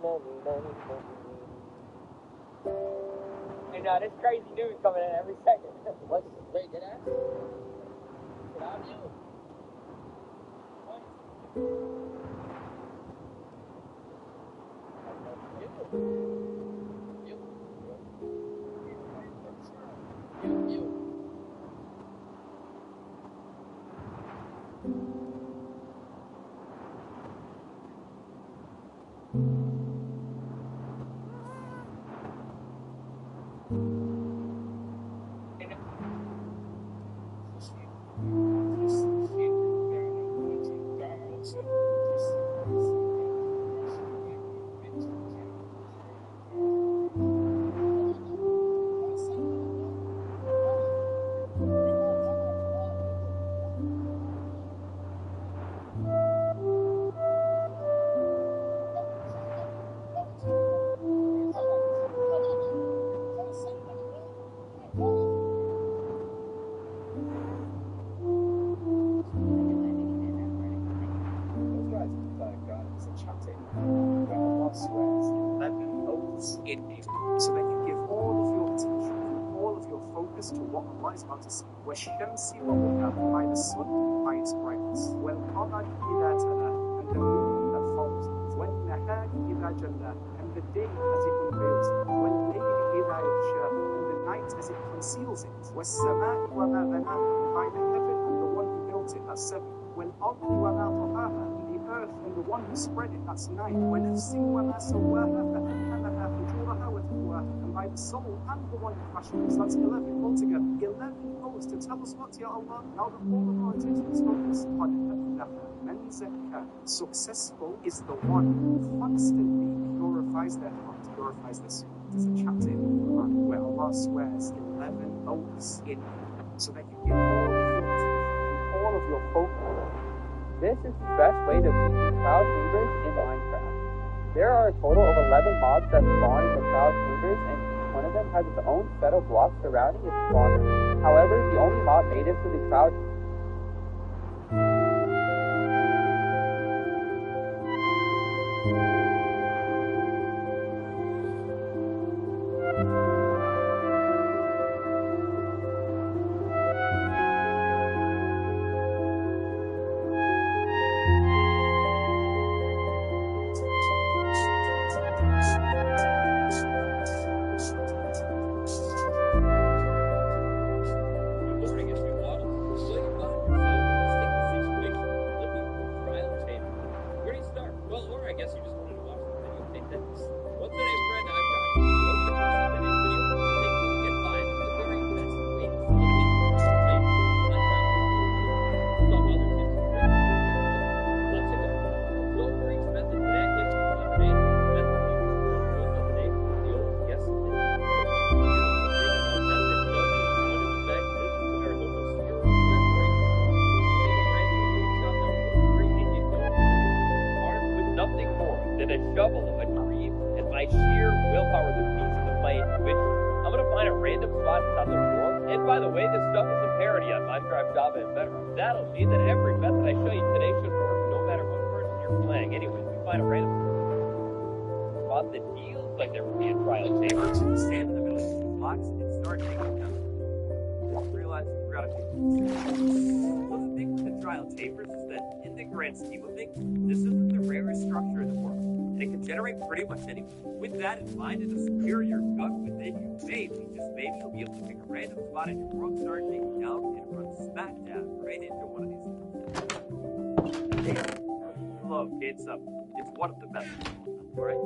And there's crazy news coming in every second. Wait, did I? What I do? You. So that you give all of your attention and all of your focus to what Allah is about to say. وَالشَّمْسِ وَضُحَاهَا, by the sun, by its brightness. وَالْقَمَرِ إِذَا تَلَاهَا, and the moon that follows it. وَالنَّهَارِ إِذَا جَلَّاهَا, and the day as it unveils it. وَاللَّيْلِ إِذَا يَغْشَاهَا, and the night as it conceals it. وَالسَّمَاءِ وَمَا بَنَاهَا, and by the heaven and the one who built it, that's 7. وَالْأَرْضِ وَمَا طَحَاهَا, and the earth and the one who spread it, that's 9. وَنَفْسٍ وَمَا سَوَّاهَا فَأَلْهَمَهَا فُجُورَهَا وَتَقْوَاهَا, and by the soul and the one who fashioned us, that's 11 altogether. 11 goes to tell us what, Ya Allah? Now that all of our attention is focused, قَدْ أَفْلَحَ مَنْ زَكَّاهَا, successful is the one who constantly purifies their heart, purifies their soul. There's a chapter in the Quran where Allah swears 11 oaths in it, so that you give all of your attention and all of your focus. This is the best way to beat the Cloud Chambers in Minecraft. There are a total of 11 mobs that spawn in the Cloud Chambers, and each one of them has its own set of blocks surrounding its spawner. However, the only mob native to the Cloud That'll mean that every method I show you today should work no matter what version you're playing. Anyways, we find a random spot that feels like there would be a trial chamber. Stand in the middle of the blocks and start taking them. Realize you forgot a few things. So the thing with the trial chambers is that in the grand scheme of things, this isn't the rarest structure in the world. And it can generate pretty much anything. With that in mind, and the superior gut within you, maybe, just maybe, you'll be able to pick a random spot in your world, start taking down, and run smack dab right into one of these things. Hello, gates up. It's one of the best. Alright?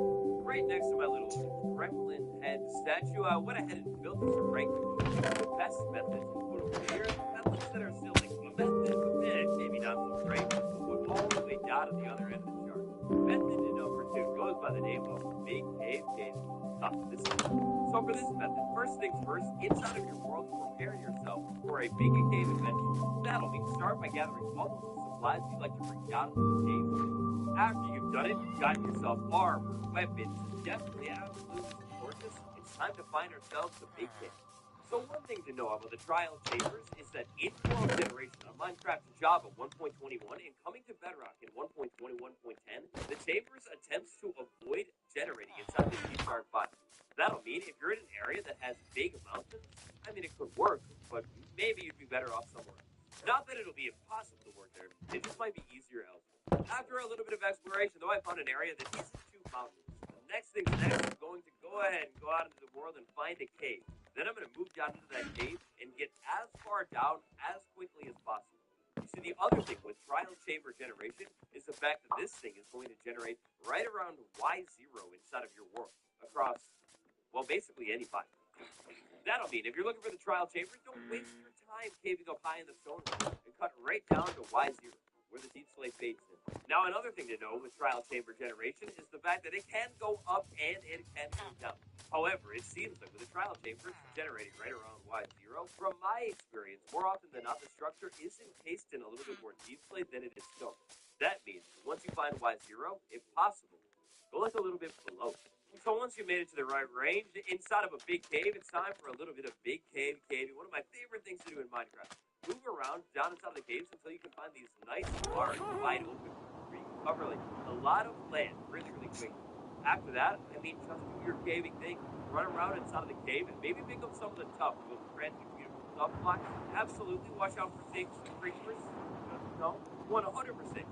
Right next to my little gremlin head statue, I went ahead and built this regular. The best methods to put over here, methods that are still like a method, but maybe not so great, but put all the way down to the other end of the chart. Method number 2 goes by the name of Big Cave Cave. So for this method, first things first, inside of your world, prepare yourself for a big cave adventure. That'll mean start by gathering all of the supplies you'd like to bring down to the cave. After you've done it, you've gotten yourself armor, weapons, and definitely absolute gorgeous, it's time to find ourselves a big cave. So one thing to know about the trial chambers is that in world generation on Minecraft Java 1.21 and coming to Bedrock in 1.21.10, the chambers attempts to avoid generating inside the Deep Dark 5. That'll mean if you're in an area that has big mountains, I mean, it could work, but maybe you'd be better off somewhere else. Not that it'll be impossible to work there, it just might be easier elsewhere. After a little bit of exploration, though, I found an area that isn't too mountainous. The next thing's next, I'm going to go ahead and go out into the world and find a cave. Then I'm going to move down into that cave and get as far down as quickly as possible. You see, the other thing with trial chamber generation is the fact that this thing is going to generate right around Y0 inside of your world across, well, basically any biome. That'll mean if you're looking for the trial chamber, don't waste your time caving up high in the stone wall and cut right down to Y0, where the deep slate fades in. Now, another thing to know with trial chamber generation is the fact that it can go up and it can go down. However, it seems like with a trial chamber generating right around Y0, from my experience, more often than not, the structure is encased in a little bit more deep slate than it is stone. That means once you find Y0, if possible, go like a little bit below. So once you made it to the right range, inside of a big cave, it's time for a little bit of big cave caving. One of my favorite things to do in Minecraft. Move around down inside the caves until you can find these nice, large, wide open where you can cover like a lot of land really, really quick. After that, I mean, just do your caving thing, run around inside of the cave, and maybe pick up some of the tough, those brand new beautiful tough blocks. Absolutely, watch out for things, creepers. No, 100%.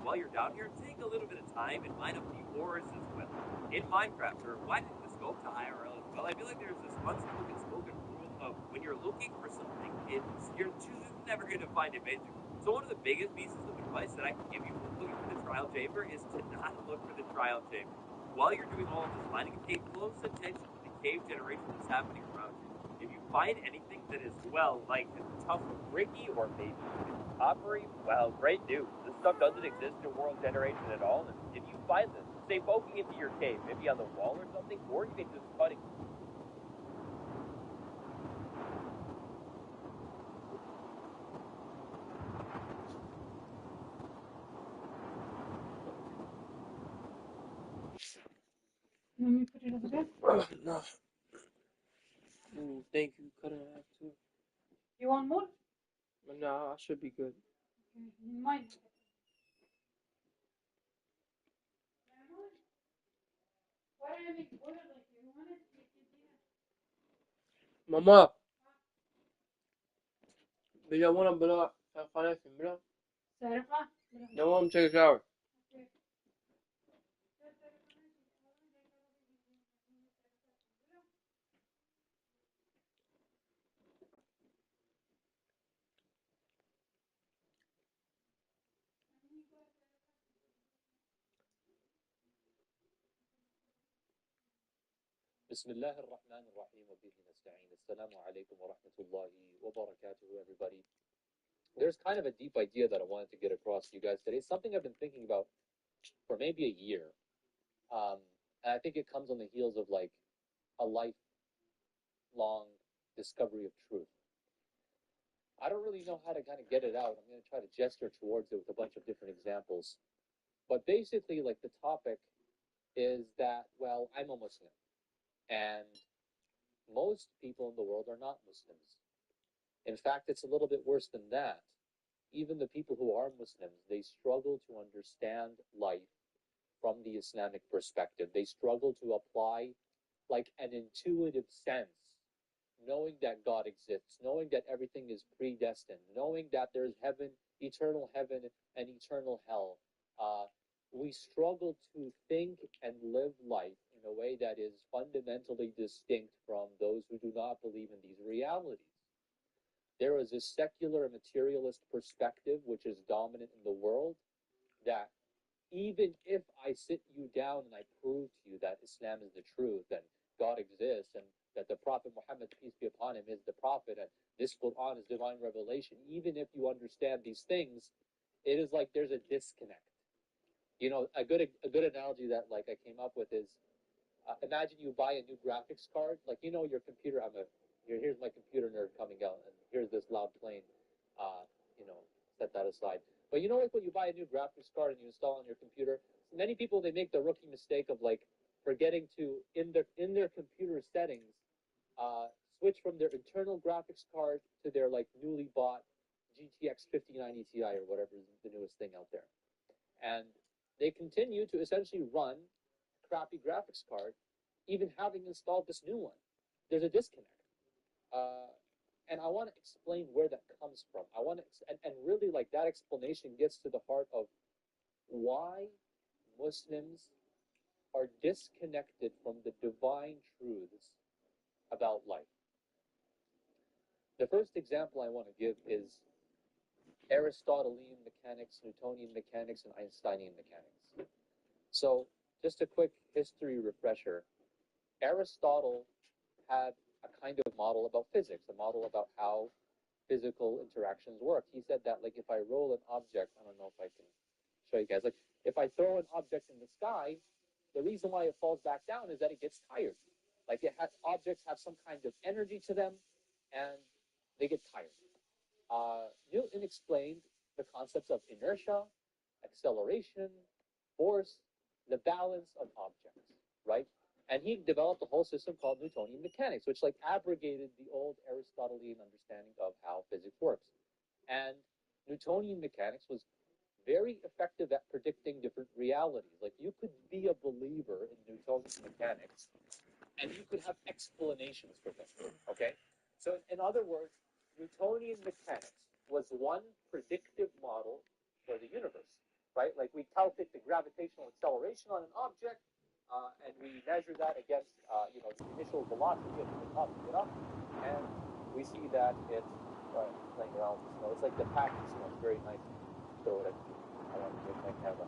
While you're down here, take a little bit of time and mine up the ores as well. In Minecraft, or widening the scope to IRL as well, I feel like there's this unspoken rule of when you're looking for something, you're just never going to find it, basically. So one of the biggest pieces of advice that I can give you when looking for the trial chamber is to not look for the trial chamber. While you're doing all of this mining, pay close attention to the cave generation that's happening around you. If you find anything that is, well, like tough bricky or maybe even coppery, well, great news. This stuff doesn't exist in world generation at all, and if you find this, stay poking into your cave, maybe on the wall or something, or you can just cut it. Let me put it over there. No. Thank you. Couldn't have to. You want more? No, I should be good. Mine. Mama, bila mo na bala kaya bila. Sarfa? No, I'm take a shower. بسم الله الرحمن الرحيم وبه نستعين. السلام عليكم ورحمة الله وبركاته, everybody. There's kind of a deep idea that I wanted to get across to you guys today. Something I've been thinking about for maybe a year. And I think it comes on the heels of like a lifelong discovery of truth. I don't really know how to kind of get it out. I'm going to try to gesture towards it with a bunch of different examples. But basically, like the topic is that, well, I'm a Muslim. And most people in the world are not Muslims. In fact, it's a little bit worse than that. Even the people who are Muslims, they struggle to understand life from the Islamic perspective. They struggle to apply like an intuitive sense, knowing that God exists, knowing that everything is predestined, knowing that there's heaven and eternal hell. We struggle to think and live life in a way that is fundamentally distinct from those who do not believe in these realities. There is a secular and materialist perspective which is dominant in the world, that even if I sit you down and I prove to you that Islam is the truth, and God exists, and that the Prophet Muhammad, peace be upon him, is the Prophet, and this Quran is divine revelation, even if you understand these things, it is like there's a disconnect. You know, a good analogy that like I came up with is, imagine you buy a new graphics card, like, you know, your computer. Here's my computer nerd coming out, and here's this loud plane. Set that aside. But you know, like when you buy a new graphics card and you install on your computer, many people, they make the rookie mistake of like forgetting to in their computer settings switch from their internal graphics card to their like newly bought GTX 59 Ti or whatever is the newest thing out there, and they continue to essentially run a crappy graphics card even having installed this new one. There's a disconnect. And I want to explain where that comes from. I want to, and really like that explanation gets to the heart of why Muslims are disconnected from the divine truths about life. The first example I want to give is Aristotelian mechanics, Newtonian mechanics, and Einsteinian mechanics. So, just a quick history refresher. Aristotle had a kind of model about physics, a model about how physical interactions work. He said that, like, if I roll an object, I don't know if I can show you guys, like, if I throw an object in the sky, the reason why it falls back down is that it gets tired. Like, objects have some kind of energy to them, and they get tired. Newton explained the concepts of inertia, acceleration, force, the balance of objects, right? And he developed a whole system called Newtonian mechanics, which like abrogated the old Aristotelian understanding of how physics works. And Newtonian mechanics was very effective at predicting different realities. Like you could be a believer in Newtonian mechanics, and you could have explanations for them, okay? So in other words, Newtonian mechanics was one predictive model for the universe, right? Like we calculate the gravitational acceleration on an object, and we measure that against, the initial velocity of the top to get up, and we see that it's playing around with the snow. It's like the pack of snow. It's very nice. So I want to get my camera.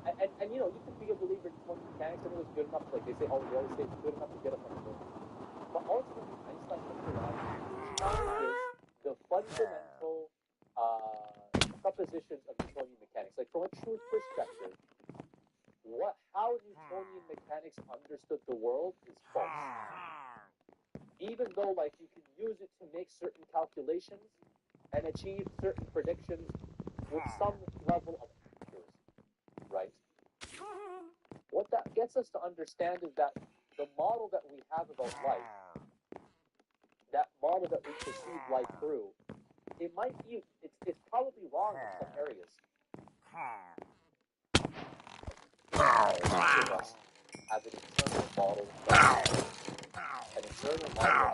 And you can be a believer in quantum mechanics, and it was good enough. Like they always say it's good enough to get up on the moon. But ultimately, Einstein looked around and challenges the fundamental propositions of Newtonian mechanics. Like from a truth perspective, how Newtonian mechanics understood the world is false. Even though like you can use it to make certain calculations and achieve certain predictions with some level of accuracy, right? What that gets us to understand is that the model that we have about life, that model that we perceive life through, it's probably wrong in some areas. Each of us have an internal model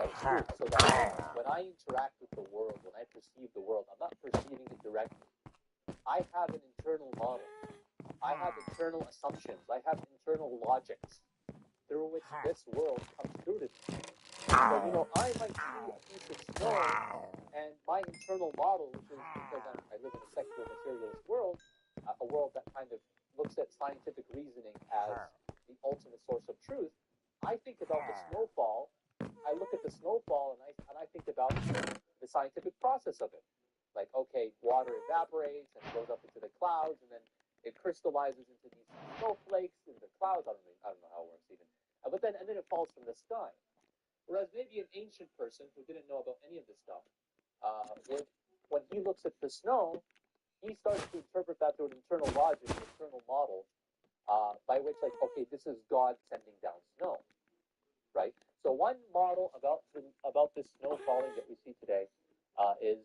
of truth, so that when I interact with the world, when I perceive the world, I'm not perceiving it directly. I have an internal model. I have internal assumptions. I have internal logics through which this world comes through to me. So, I might see a piece of snow, and my internal model, which is because I live in a secular materialist world, a world that kind of looks at scientific reasoning as the ultimate source of truth, I think about the snowfall. I look at the snowfall, and I think about the scientific process of it. Like, okay, water evaporates and goes up into the clouds, and then it crystallizes into these snowflakes in the clouds. I don't know how it works even. But then it falls from the sky. Whereas maybe an ancient person who didn't know about any of this stuff, when he looks at the snow, he starts to interpret that through an internal logic, an internal model, by which, like, okay, this is God sending down snow, right? So one model about this snow falling that we see today is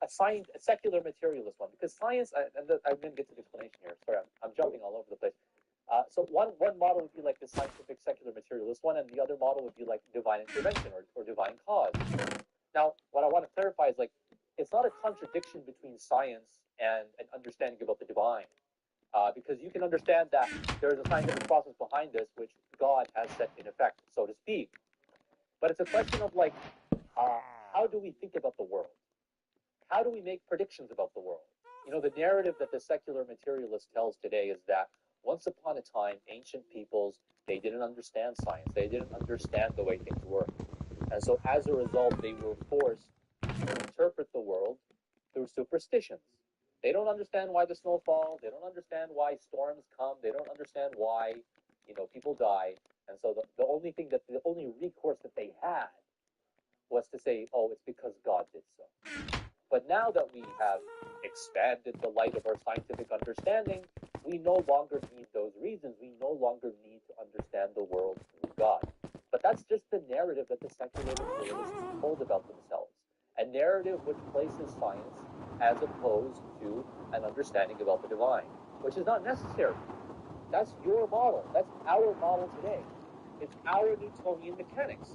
a secular materialist one, because science, I'm going to get to the explanation here. Sorry, I'm jumping all over the place. So one model would be like the scientific secular materialist one, and the other model would be like divine intervention or divine cause. Now, what I want to clarify is like, it's not a contradiction between science and an understanding about the divine, because you can understand that there is a scientific process behind this, which God has set in effect, so to speak. But it's a question of like, how do we think about the world? How do we make predictions about the world? The narrative that the secular materialist tells today is that once upon a time, ancient peoples, they didn't understand science. They didn't understand the way things work. And so as a result, they were forced to interpret the world through superstitions. They don't understand why the snow falls. They don't understand why storms come. They don't understand why, people die. And so the only recourse that they had was to say, oh, it's because God did so. But now that we have expanded the light of our scientific understanding, we no longer need those reasons. We no longer need to understand the world through God. But that's just the narrative that the secular materialists hold about themselves. A narrative which places science as opposed to an understanding about the divine, which is not necessary. That's your model. That's our model today. It's our Newtonian mechanics.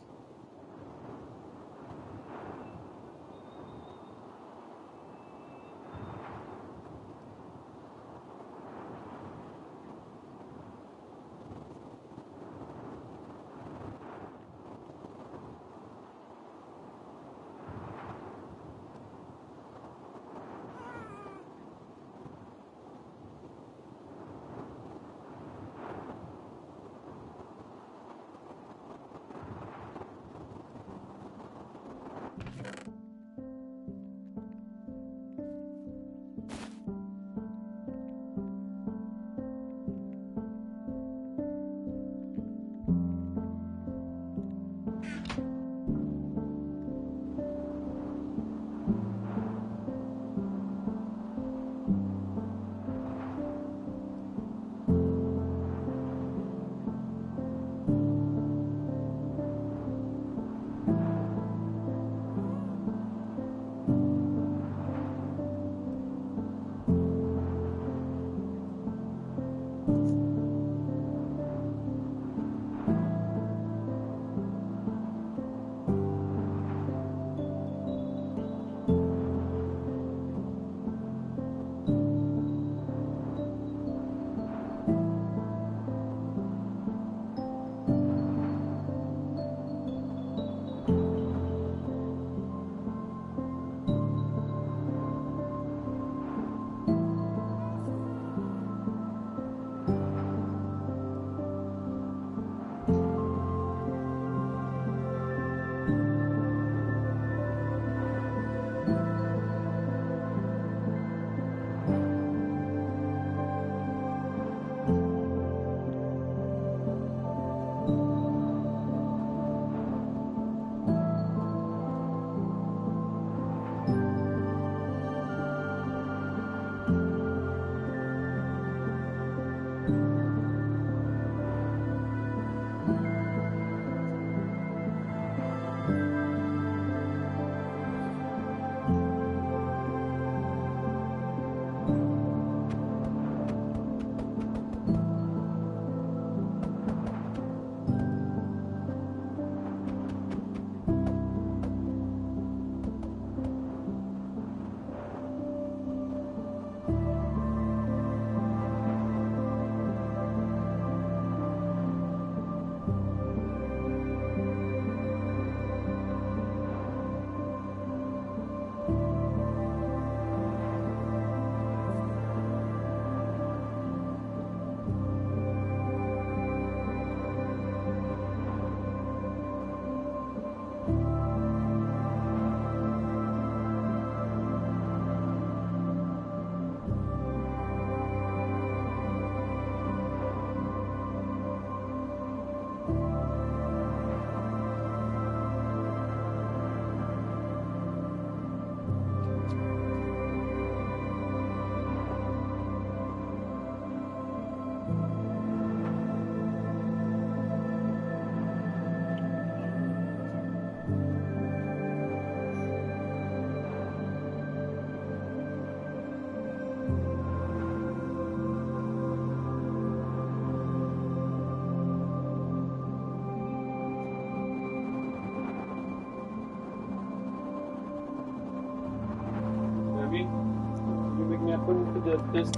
according to the test.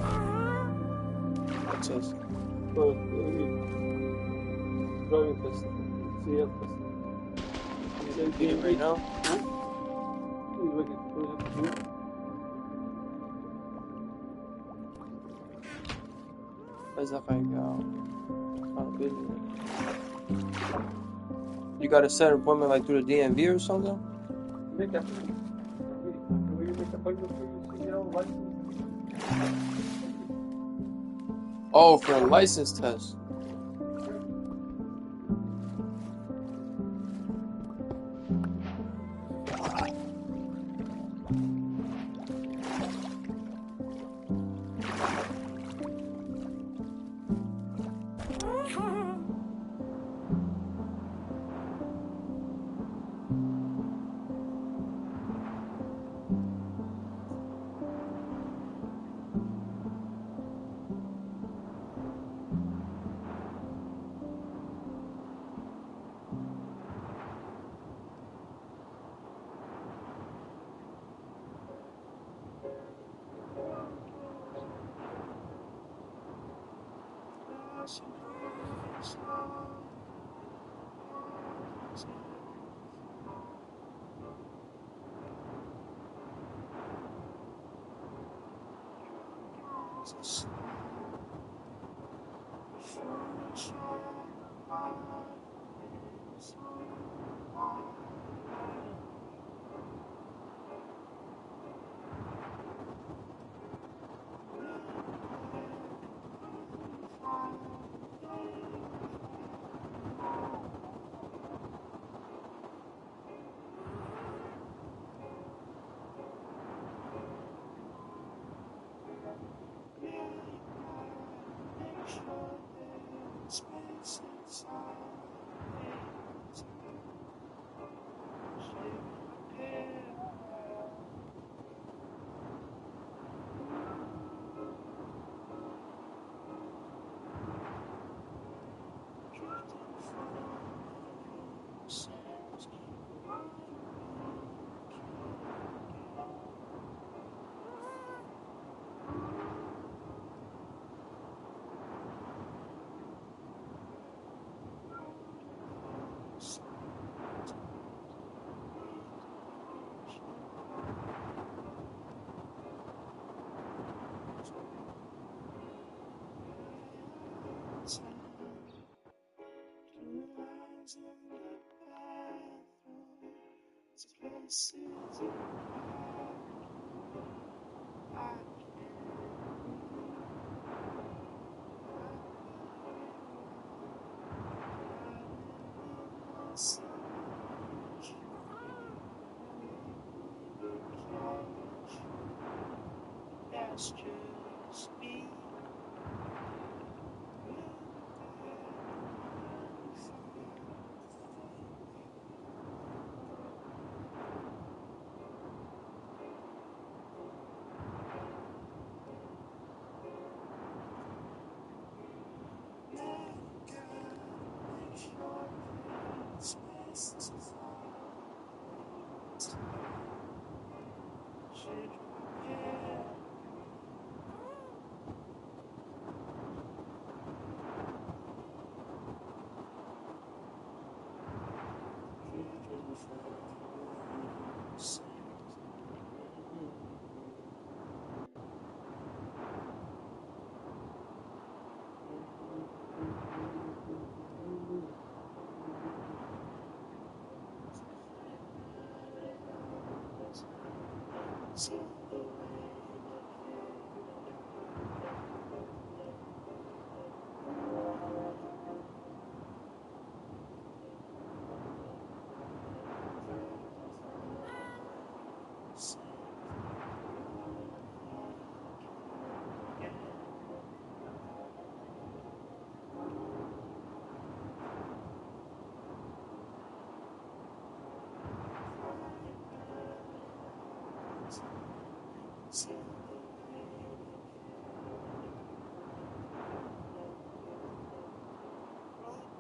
What's this? Well, driving test. CF test. You doing it right now? That's like kind of busy. You got to set an appointment like through the DMV or something? Make that. Will you make the appointment for your license? Oh, for a license test. That's just me.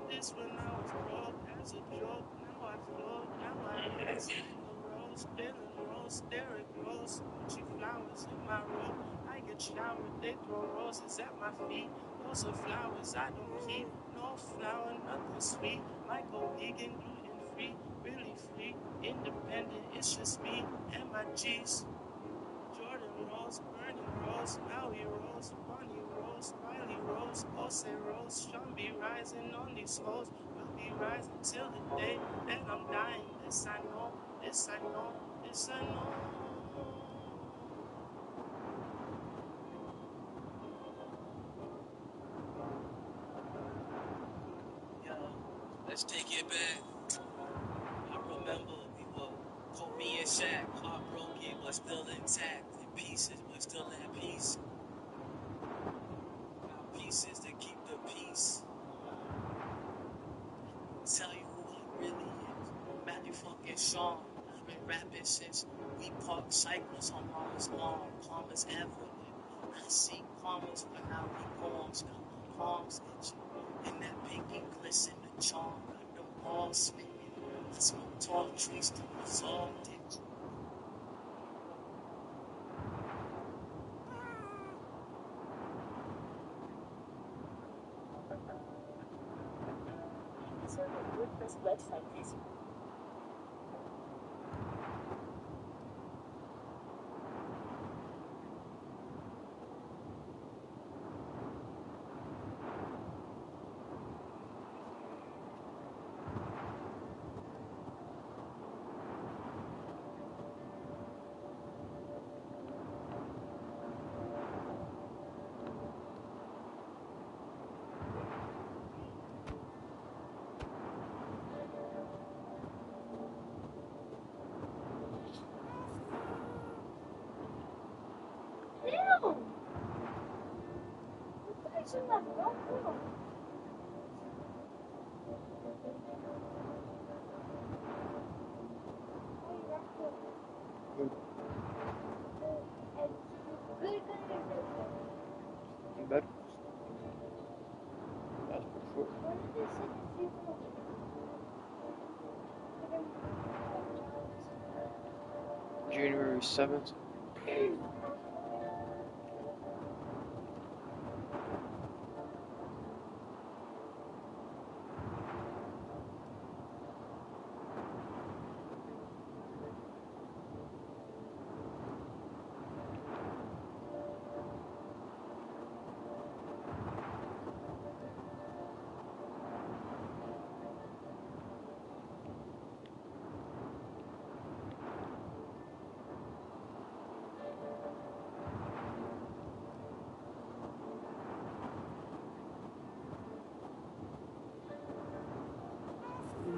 This when I was broke as a joke. Now I float, now I rise like a rose, feeling rose, Derrick Rose, Gucci flowers in my robe. I get showered, they throw roses at my feet. Those are flowers I don't keep. No flower, nothing sweet. Might go vegan, gluten free, really free, independent. It's just me and my G's. Jordan Rose, Bernie Rose, Maui Rose, Bonnie Rose, Riley Rose, Ose Rose, Sean be rising on these hoes. We'll be rising till the day that I'm dying. This I know, this I know, this I know. Yo, let's take it back. I remember we were Kobe and Shaq, heartbroken but still intact, in pieces but still at peace. Got pieces to keep the peace. Tell you who I really is. Matthew fucking Sean. I've been rapping since we parked cycles on mama's lawn. Calm as ever. I see commas when I read poems. Got my palms itching. And that pinky glisten the charm. Got them balls spinning. I smoke tall trees to resolve it. Insert a WordPress website visit. But that's for sure. January 7th.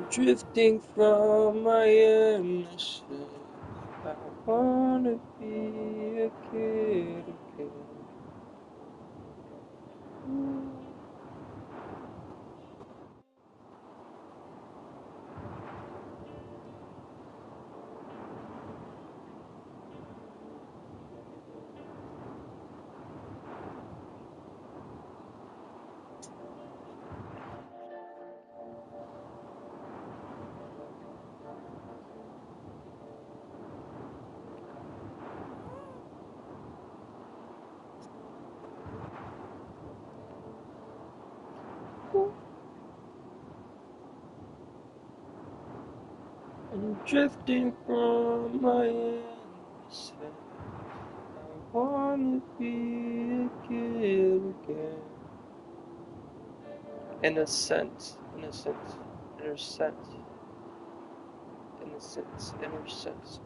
Drifting from my innocence, I wanna be a kid again. I'm drifting from my innocence, I wanna be a kid again. Innocent, innocent, innocent, innocence, innocence.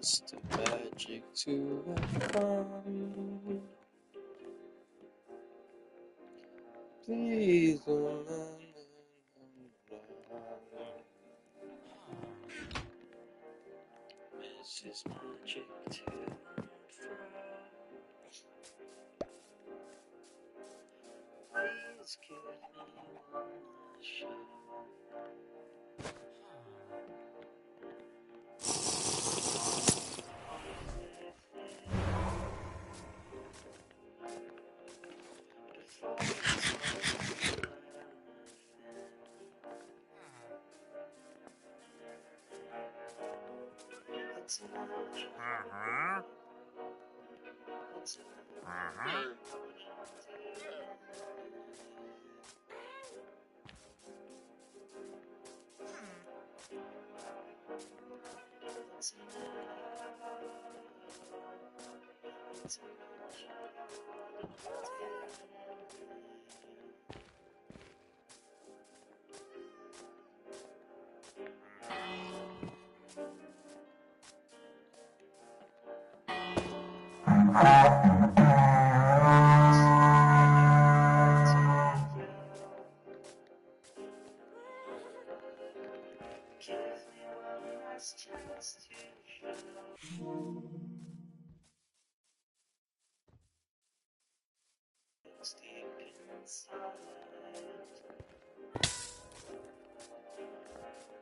It's the magic to have fun. Please don't This is magic to and fro. Please give me one last show.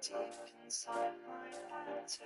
Deep inside my heart to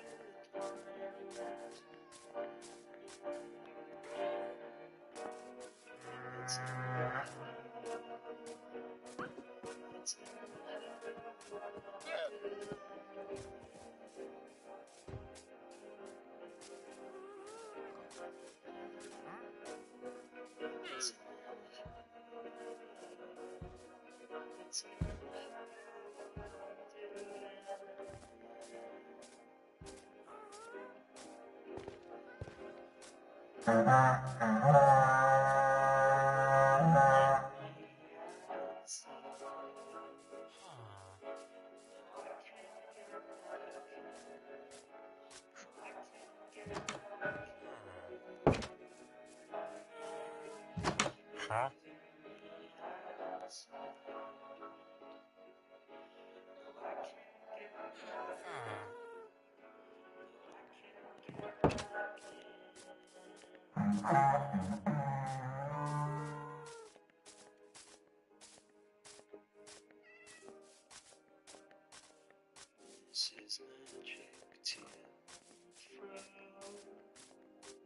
This is magic to and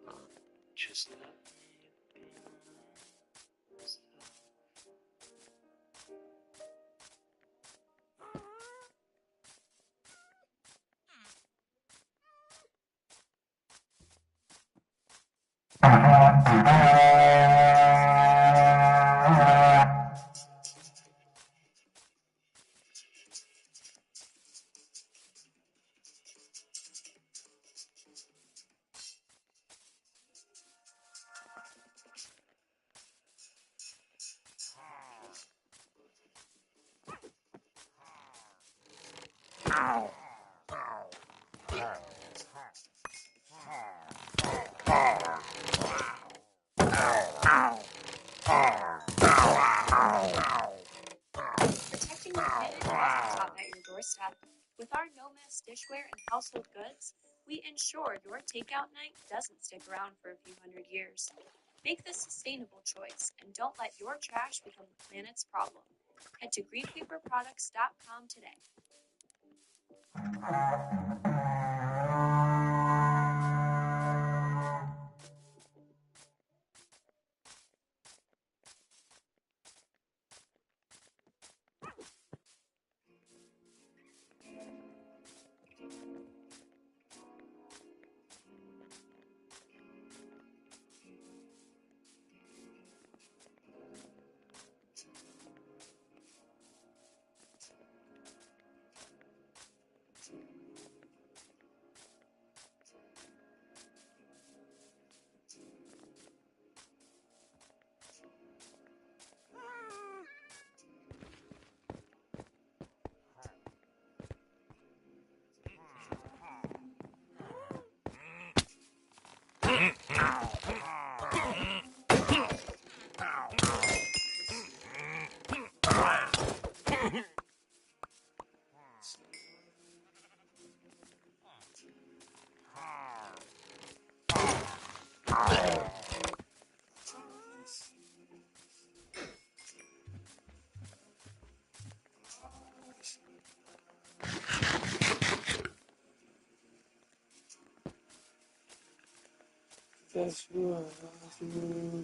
fro. Just let me be myself. Protecting the planet doesn't stop at your doorstep. With our No Mess dishware and household goods, we ensure your takeout night doesn't stick around for a few hundred years. Make the sustainable choice and don't let your trash become the planet's problem. Head to greenpaperproducts.com today. That's what I do.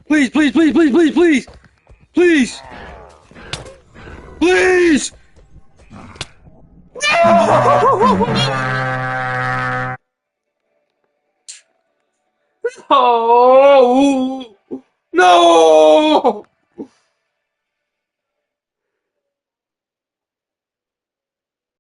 Please, please, please, please, please, please! Please! Please! Oh! No!